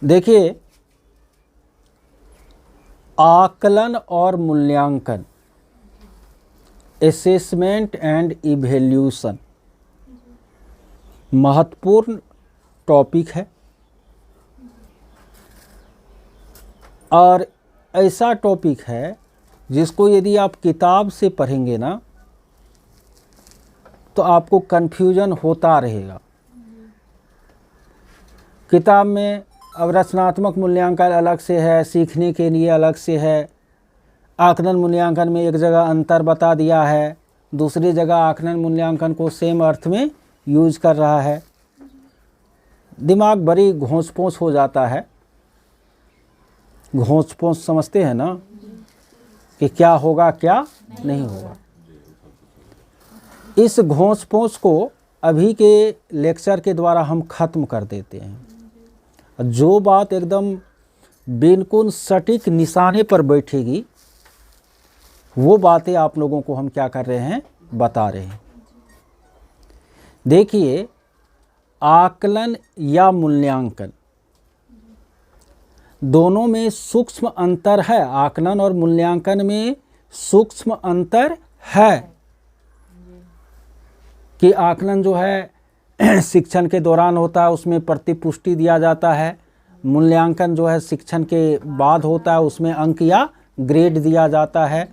देखिए, आकलन और मूल्यांकन, असेसमेंट एंड इवैल्यूएशन महत्वपूर्ण टॉपिक है और ऐसा टॉपिक है जिसको यदि आप किताब से पढ़ेंगे ना तो आपको कन्फ्यूजन होता रहेगा। किताब में अब रचनात्मक मूल्यांकन अलग से है, सीखने के लिए अलग से है। आकलन मूल्यांकन में एक जगह अंतर बता दिया है, दूसरी जगह आकलन मूल्यांकन को सेम अर्थ में यूज कर रहा है। दिमाग बड़ी घोंच पोंछ हो जाता है। घोंच पोंछ समझते हैं ना कि क्या होगा क्या नहीं होगा। इस घोंच पोंछ को अभी के लेक्चर के द्वारा हम खत्म कर देते हैं। जो बात एकदम बिल्कुल सटीक निशाने पर बैठेगी वो बातें आप लोगों को हम क्या कर रहे हैं, बता रहे हैं। देखिए, आकलन या मूल्यांकन दोनों में सूक्ष्म अंतर है। आकलन और मूल्यांकन में सूक्ष्म अंतर है कि आकलन जो है शिक्षण के दौरान होता है, उसमें प्रतिपुष्टि दिया जाता है। मूल्यांकन जो है शिक्षण के बाद होता है, उसमें अंक या ग्रेड दिया जाता है।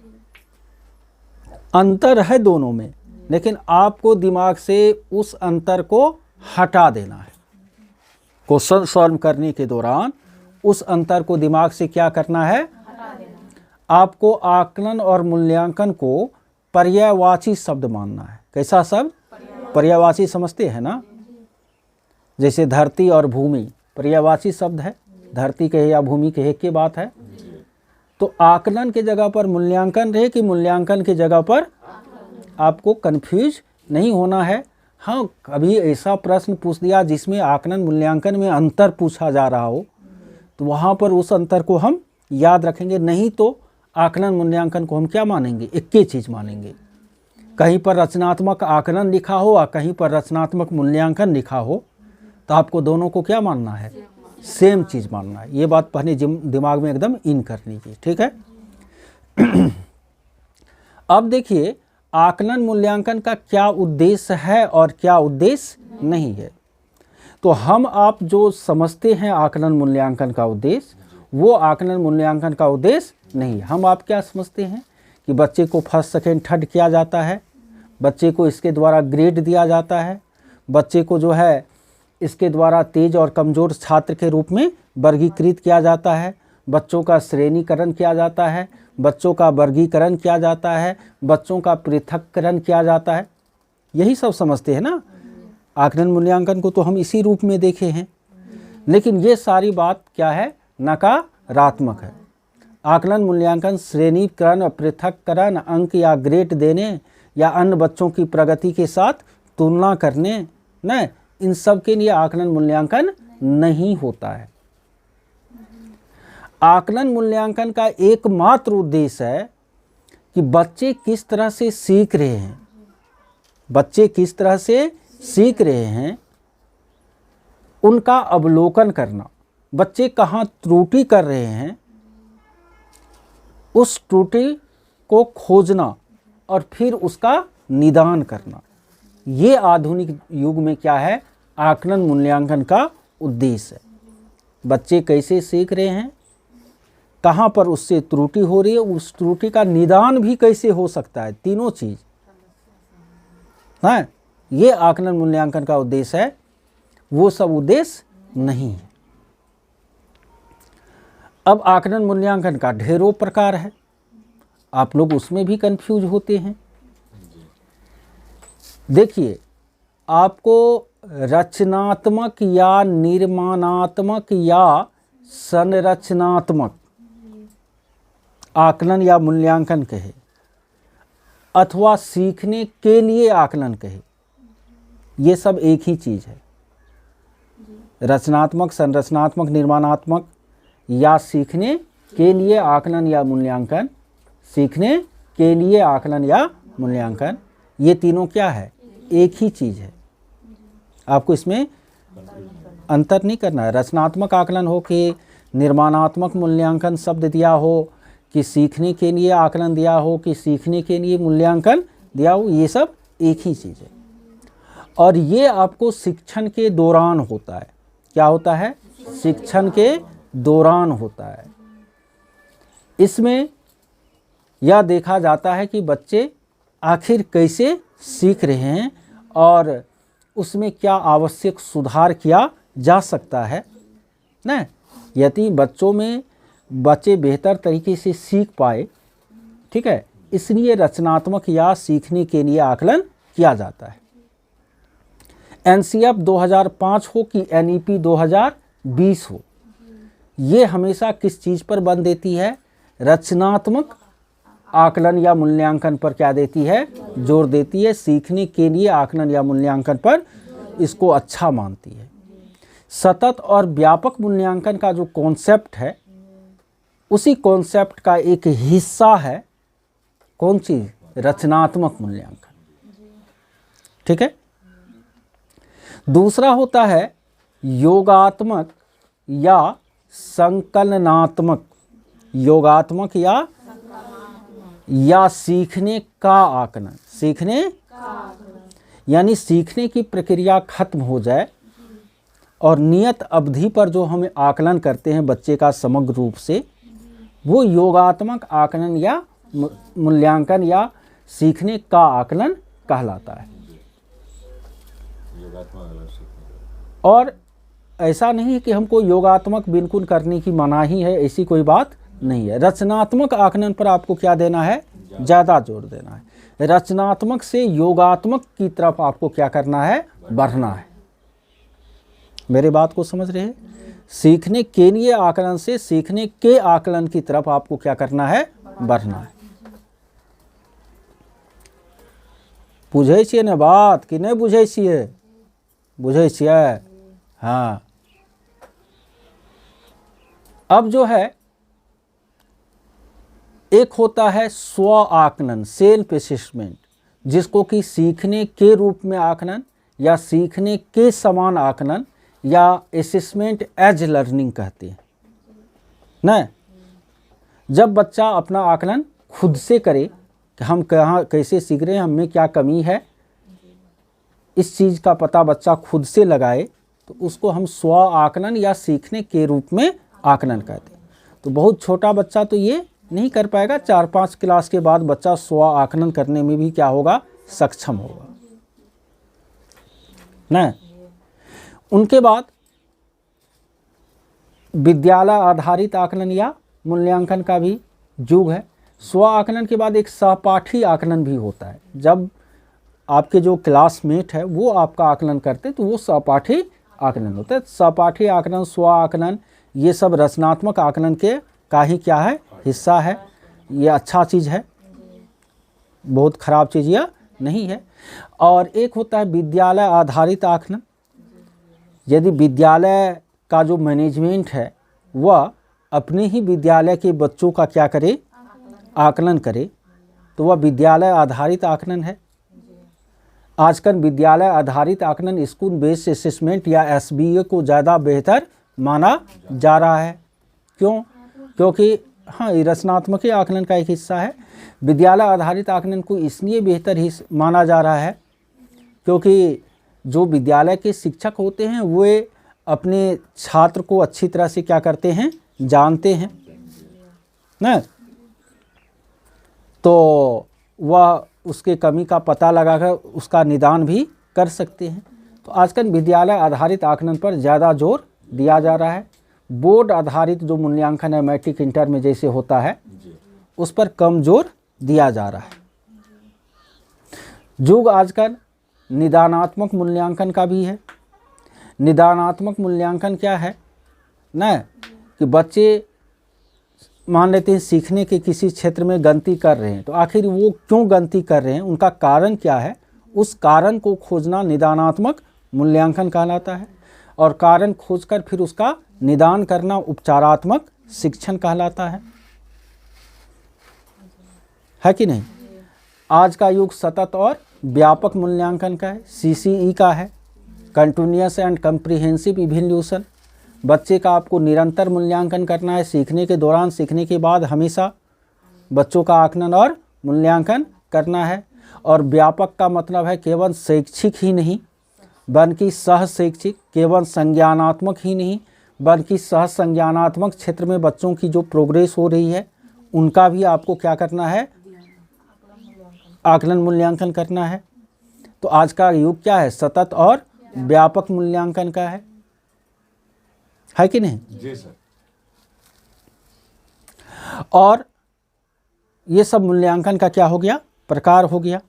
अंतर है दोनों में, लेकिन आपको दिमाग से उस अंतर को हटा देना है। क्वेश्चन सॉल्व करने के दौरान उस अंतर को दिमाग से क्या करना है, आपको आकलन और मूल्यांकन को पर्यायवाची शब्द मानना है। कैसा शब्द? पर्यायवाची समझते हैं ना। जैसे धरती और भूमि पर्यायवाची शब्द है, धरती कहे या भूमि कहे एक की बात है। तो आकलन के जगह पर मूल्यांकन रहे कि मूल्यांकन की जगह पर, आपको कंफ्यूज नहीं होना है। हाँ, कभी ऐसा प्रश्न पूछ दिया जिसमें आकलन मूल्यांकन में अंतर पूछा जा रहा हो तो वहाँ पर उस अंतर को हम याद रखेंगे। नहीं तो आकलन मूल्यांकन को हम क्या मानेंगे, एक ही चीज़ मानेंगे। कहीं पर रचनात्मक आकलन लिखा हो और कहीं पर रचनात्मक मूल्यांकन लिखा हो तो आपको दोनों को क्या मानना है, सेम चीज़ मानना है। ये बात पहले दिमाग में एकदम इन कर लीजिए, ठीक है। अब देखिए, आकलन मूल्यांकन का क्या उद्देश्य है और क्या उद्देश्य नहीं है। तो हम आप जो समझते हैं आकलन मूल्यांकन का उद्देश्य, वो आकलन मूल्यांकन का उद्देश्य नहीं है। हम आप क्या समझते हैं कि बच्चे को फर्स्ट सेकेंड थर्ड किया जाता है, बच्चे को इसके द्वारा ग्रेड दिया जाता है, बच्चे को जो है इसके द्वारा तेज और कमज़ोर छात्र के रूप में वर्गीकृत किया जाता है, बच्चों का श्रेणीकरण किया जाता है, बच्चों का वर्गीकरण किया जाता है, बच्चों का पृथक्करण किया जाता है। यही सब समझते हैं ना। आकलन मूल्यांकन को तो हम इसी रूप में देखे हैं, लेकिन ये सारी बात क्या है, नकारात्मक है। आकलन मूल्यांकन श्रेणीकरण, पृथक्करण, अंक या ग्रेड देने या अन्य बच्चों की प्रगति के साथ तुलना करने, न, इन सब के लिए आकलन मूल्यांकन नहीं होता है। आकलन मूल्यांकन का एकमात्र उद्देश्य है कि बच्चे किस तरह से सीख रहे हैं, बच्चे किस तरह से सीख रहे हैं उनका अवलोकन करना। बच्चे कहाँ त्रुटि कर रहे हैं उस त्रुटि को खोजना और फिर उसका निदान करना। ये आधुनिक युग में क्या है, आकलन मूल्यांकन का उद्देश्य है। बच्चे कैसे सीख रहे हैं, कहाँ पर उससे त्रुटि हो रही है, उस त्रुटि का निदान भी कैसे हो सकता है, तीनों चीज है। ये आकलन मूल्यांकन का उद्देश्य है, वो सब उद्देश्य नहीं है। अब आकलन मूल्यांकन का ढेरों प्रकार है, आप लोग उसमें भी कंफ्यूज होते हैं। देखिए, आपको रचनात्मक या निर्माणात्मक या संरचनात्मक आकलन या मूल्यांकन कहे अथवा सीखने के लिए आकलन कहे, ये सब एक ही चीज़ है। रचनात्मक, संरचनात्मक, निर्माणात्मक या सीखने के लिए आकलन या मूल्यांकन, सीखने के लिए आकलन या मूल्यांकन, ये तीनों क्या है, एक ही चीज़ है। आपको इसमें अंतर नहीं करना है। रचनात्मक आकलन हो कि निर्माणात्मक मूल्यांकन शब्द दिया हो, कि सीखने के लिए आकलन दिया हो, कि सीखने के लिए मूल्यांकन दिया हो, ये सब एक ही चीज़ है। और ये आपको शिक्षण के दौरान होता है। क्या होता है? शिक्षण के दौरान होता है। इसमें यह देखा जाता है कि बच्चे आखिर कैसे सीख रहे हैं और उसमें क्या आवश्यक सुधार किया जा सकता है ना। यदि बच्चे बेहतर तरीके से सीख पाए, ठीक है, इसलिए रचनात्मक या सीखने के लिए आकलन किया जाता है। एनसीएफ 2005 हो कि एनईपी 2020 हो, ये हमेशा किस चीज़ पर बल देती है? रचनात्मक आकलन या मूल्यांकन पर क्या देती है? जोर देती है। सीखने के लिए आकलन या मूल्यांकन पर इसको अच्छा मानती है। सतत और व्यापक मूल्यांकन का जो कॉन्सेप्ट है, उसी कॉन्सेप्ट का एक हिस्सा है कौन चीज? रचनात्मक मूल्यांकन। ठीक है। दूसरा होता है योगात्मक या संकलनात्मक। योगात्मक या सीखने का आकलन। सीखने यानी सीखने की प्रक्रिया खत्म हो जाए और नियत अवधि पर जो हम आकलन करते हैं बच्चे का समग्र रूप से, वो योगात्मक आकलन या मूल्यांकन या सीखने का आकलन कहलाता है। और ऐसा नहीं है कि हमको योगात्मक बिल्कुल करने की मनाही है, ऐसी कोई बात नहीं है। रचनात्मक आकलन पर आपको क्या देना है? ज़्यादा जोर देना है। रचनात्मक से योगात्मक की तरफ आपको क्या करना है? बढ़ना है। मेरे बात को समझ रहे हैं? सीखने के लिए आकलन से सीखने के आकलन की तरफ आपको क्या करना है? बढ़ना है। बुझे छिए ने बात कि नहीं बुझे छिए? बुझे छिए? हाँ। अब जो है एक होता है स्व आकलन, सेल्फ असेसमेंट, जिसको कि सीखने के रूप में आकलन या सीखने के समान आकलन या असेसमेंट एज लर्निंग कहते हैं ना। जब बच्चा अपना आकलन खुद से करे कि हम कहाँ कैसे सीख रहे हैं, हमें क्या कमी है, इस चीज़ का पता बच्चा खुद से लगाए, तो उसको हम स्व आकलन या सीखने के रूप में आकलन कहते हैं। तो बहुत छोटा बच्चा तो ये नहीं कर पाएगा, 4-5 क्लास के बाद बच्चा स्व आकलन करने में भी क्या होगा? सक्षम होगा ना। उनके बाद विद्यालय आधारित आकलन या मूल्यांकन का भी युग है। स्व आकलन के बाद एक सहपाठी आकलन भी होता है। जब आपके जो क्लासमेट है वो आपका आकलन करते तो वो सहपाठी आकलन होता है। सहपाठी आकलन, स्व आकलन, ये सब रचनात्मक आकलन के का ही क्या है? हिस्सा है। ये अच्छा चीज़ है, बहुत खराब चीज़ यह नहीं है। और एक होता है विद्यालय आधारित आकलन। यदि विद्यालय का जो मैनेजमेंट है वह अपने ही विद्यालय के बच्चों का क्या करे? आकलन करे, तो वह विद्यालय आधारित आकलन है। आजकल विद्यालय आधारित आकलन स्कूल बेस्ड असेसमेंट या एसबीए को ज़्यादा बेहतर माना जा रहा है। क्यों? क्योंकि हाँ, ये रचनात्मक आकलन का एक हिस्सा है। विद्यालय आधारित आकलन को इसलिए बेहतर ही माना जा रहा है क्योंकि जो विद्यालय के शिक्षक होते हैं वे अपने छात्र को अच्छी तरह से क्या करते हैं? जानते हैं ना। तो वह उसके कमी का पता लगाकर उसका निदान भी कर सकते हैं। तो आजकल विद्यालय आधारित आकलन पर ज़्यादा जोर दिया जा रहा है। बोर्ड आधारित जो मूल्यांकन है मैट्रिक इंटर में जैसे होता है, उस पर कम जोर दिया जा रहा है। युग आजकल निदानात्मक मूल्यांकन का भी है। निदानात्मक मूल्यांकन क्या है ना, कि बच्चे मान लेते हैं सीखने के किसी क्षेत्र में गलती कर रहे हैं, तो आखिर वो क्यों गलती कर रहे हैं, उनका कारण क्या है, उस कारण को खोजना निदानात्मक मूल्यांकन कहलाता है। और कारण खोजकर फिर उसका निदान करना उपचारात्मक शिक्षण कहलाता है कि नहीं। आज का युग सतत और व्यापक मूल्यांकन का है, सीसीई का है। कंटिन्यूअस एंड कम्प्रीहेंसिव इवैल्यूएशन, बच्चे का आपको निरंतर मूल्यांकन करना है। सीखने के दौरान, सीखने के बाद हमेशा बच्चों का आकलन और मूल्यांकन करना है। और व्यापक का मतलब है केवल शैक्षिक ही नहीं बल्कि सह शैक्षिक, केवल संज्ञानात्मक ही नहीं बल्कि सह संज्ञानात्मक क्षेत्र में बच्चों की जो प्रोग्रेस हो रही है उनका भी आपको क्या करना है, आकलन मूल्यांकन करना है। तो आज का युग क्या है, सतत और व्यापक मूल्यांकन का है कि नहीं? जी सर। और ये सब मूल्यांकन का क्या हो गया, प्रकार हो गया।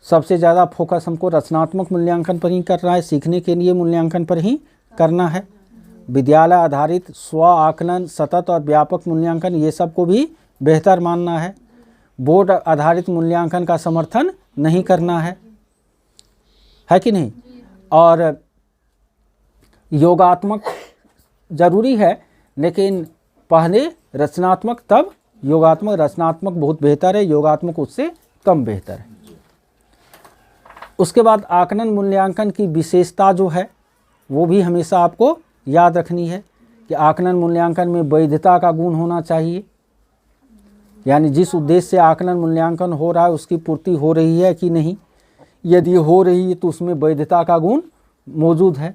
सबसे ज़्यादा फोकस हमको रचनात्मक मूल्यांकन पर ही करना है, सीखने के लिए मूल्यांकन पर ही करना है। विद्यालय आधारित स्व आकलन, सतत और व्यापक मूल्यांकन ये सब को भी बेहतर मानना है। बोर्ड आधारित मूल्यांकन का समर्थन नहीं करना है कि नहीं? और योगात्मक जरूरी है लेकिन पहले रचनात्मक तब योगात्मक। रचनात्मक बहुत बेहतर है, योगात्मक उससे कम बेहतर है। उसके बाद आकलन मूल्यांकन की विशेषता जो है वो भी हमेशा आपको याद रखनी है कि आकलन मूल्यांकन में वैधता का गुण होना चाहिए, यानी जिस उद्देश्य से आकलन मूल्यांकन हो रहा है उसकी पूर्ति हो रही है कि नहीं। यदि हो रही है तो उसमें वैधता का गुण मौजूद है।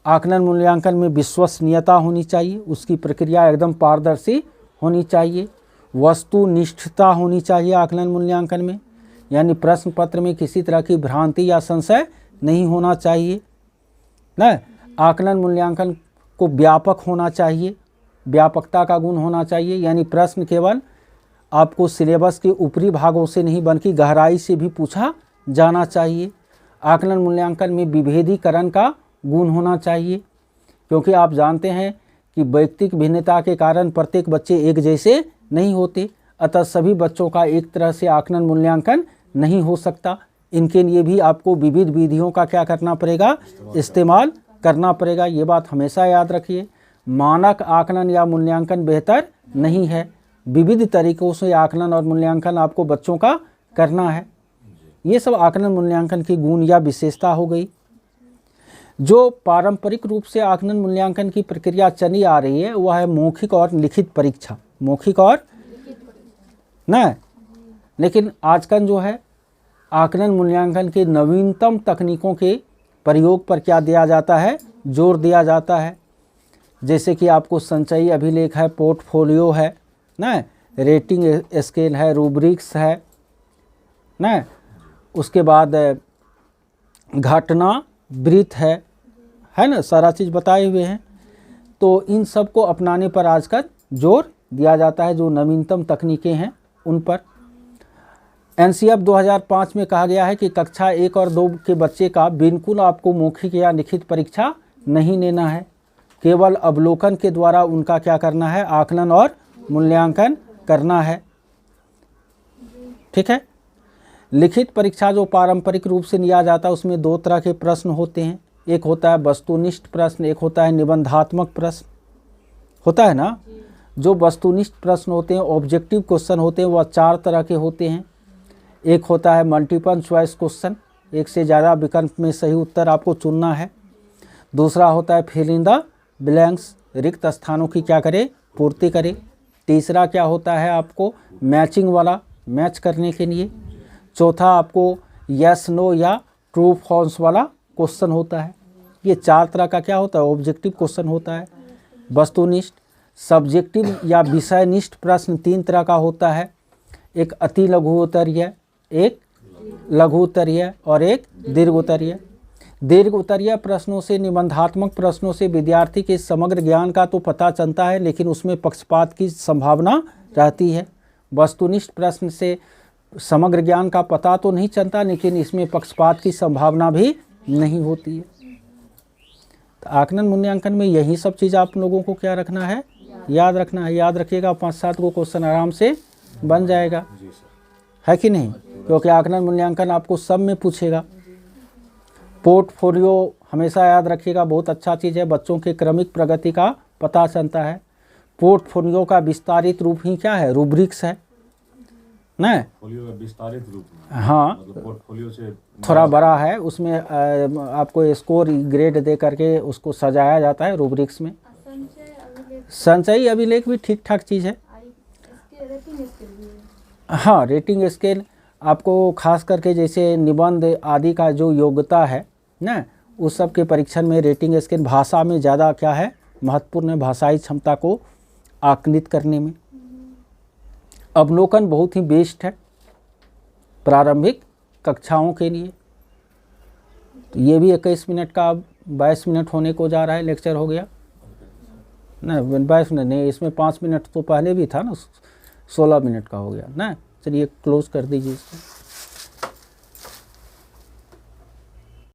आकलन मूल्यांकन में विश्वसनीयता होनी चाहिए, उसकी प्रक्रिया एकदम पारदर्शी होनी चाहिए। वस्तुनिष्ठता होनी चाहिए आकलन मूल्यांकन में, यानी प्रश्न पत्र में किसी तरह की भ्रांति या संशय नहीं होना चाहिए ना। आकलन मूल्यांकन को व्यापक होना चाहिए, व्यापकता का गुण होना चाहिए, यानी प्रश्न केवल आपको सिलेबस के ऊपरी भागों से नहीं बल्कि गहराई से भी पूछा जाना चाहिए। आकलन मूल्यांकन में विभेदीकरण का गुण होना चाहिए, क्योंकि आप जानते हैं कि व्यक्तिगत भिन्नता के कारण प्रत्येक बच्चे एक जैसे नहीं होते, अतः सभी बच्चों का एक तरह से आकलन मूल्यांकन नहीं हो सकता। इनके लिए भी आपको विविध विधियों का क्या करना पड़ेगा, इस्तेमाल करना पड़ेगा। ये बात हमेशा याद रखिए। मानक आकलन या मूल्यांकन बेहतर नहीं है, विविध तरीकों से आकलन और मूल्यांकन आपको बच्चों का करना है। ये सब आकलन मूल्यांकन की गुण या विशेषता हो गई। जो पारंपरिक रूप से आकलन मूल्यांकन की प्रक्रिया चली आ रही है वह है मौखिक और लिखित परीक्षा, मौखिक और न। लेकिन आजकल जो है आकलन मूल्यांकन के नवीनतम तकनीकों के प्रयोग पर क्या दिया जाता है, जोर दिया जाता है। जैसे कि आपको संचयी अभिलेख है, पोर्टफोलियो है ना, रेटिंग स्केल है, रूब्रिक्स है ना, उसके बाद घटना वृत्त है ना, सारा चीज़ बताए हुए हैं। तो इन सब को अपनाने पर आजकल जोर दिया जाता है, जो नवीनतम तकनीकें हैं उन पर। एनसीएफ 2005 में कहा गया है कि कक्षा 1 और 2 के बच्चे का बिल्कुल आपको मौखिक या लिखित परीक्षा नहीं लेना है, केवल अवलोकन के द्वारा उनका क्या करना है, आकलन और मूल्यांकन करना है। ठीक है। लिखित परीक्षा जो पारंपरिक रूप से लिया जाता है उसमें 2 तरह के प्रश्न होते हैं, एक होता है वस्तुनिष्ठ प्रश्न, एक होता है निबंधात्मक प्रश्न, होता है ना। जो वस्तुनिष्ठ प्रश्न होते हैं, ऑब्जेक्टिव क्वेश्चन होते हैं, वह 4 तरह के होते हैं। एक होता है मल्टीपल चॉइस क्वेश्चन, एक से ज़्यादा विकल्प में सही उत्तर आपको चुनना है। दूसरा होता है फिल इन द ब्लैंक्स, रिक्त स्थानों की क्या करे, पूर्ति करे। तीसरा क्या होता है, आपको मैचिंग वाला, मैच करने के लिए। चौथा आपको यस नो या ट्रू फॉल्स वाला क्वेश्चन होता है। ये 4 तरह का क्या होता है, ऑब्जेक्टिव क्वेश्चन होता है। वस्तुनिष्ठ, सब्जेक्टिव या विषयनिष्ठ प्रश्न 3 तरह का होता है, एक अति लघु उत्तरीय, एक लघु उत्तरीय और एक दीर्घ उत्तरीय। दीर्घ उत्तरीय प्रश्नों से, निबंधात्मक प्रश्नों से विद्यार्थी के समग्र ज्ञान का तो पता चलता है लेकिन उसमें पक्षपात की संभावना रहती है। वस्तुनिष्ठ प्रश्न से समग्र ज्ञान का पता तो नहीं चलता लेकिन इसमें पक्षपात की संभावना भी नहीं होती है। तो आकलन मूल्यांकन में यही सब चीज़ आप लोगों को क्या रखना है, याद रखना है। याद रखिएगा, 5-7 को क्वेश्चन आराम से बन जाएगा, है कि नहीं, क्योंकि आकलन मूल्यांकन आपको सब में पूछेगा। पोर्टफोलियो हमेशा याद रखिएगा, बहुत अच्छा चीज़ है, बच्चों के क्रमिक प्रगति का पता चलता है। पोर्टफोलियो का विस्तारित रूप ही क्या है, रूब्रिक्स है। न, पोर्टफोलियो का विस्तारित रूप में, हाँ मतलब पोर्टफोलियो से थोड़ा बड़ा है, उसमें आपको स्कोर ग्रेड दे करके उसको सजाया जाता है रूब्रिक्स में। संचयी अभिलेख भी ठीक ठाक चीज़ है। हाँ रेटिंग स्केल आपको खास करके जैसे निबंध आदि का जो योग्यता है ना, उस सब के परीक्षण में रेटिंग स्केल भाषा में ज़्यादा क्या है महत्वपूर्ण है, भाषाई क्षमता को आकलित करने में। अवलोकन बहुत ही बेस्ट है प्रारंभिक कक्षाओं के लिए। तो ये भी 21 मिनट का 22 मिनट होने को जा रहा है, लेक्चर हो गया ना 22 मिनट नहीं, इसमें 5 मिनट तो पहले भी था ना, 16 मिनट का हो गया ना। चलिए क्लोज कर दीजिए इसको।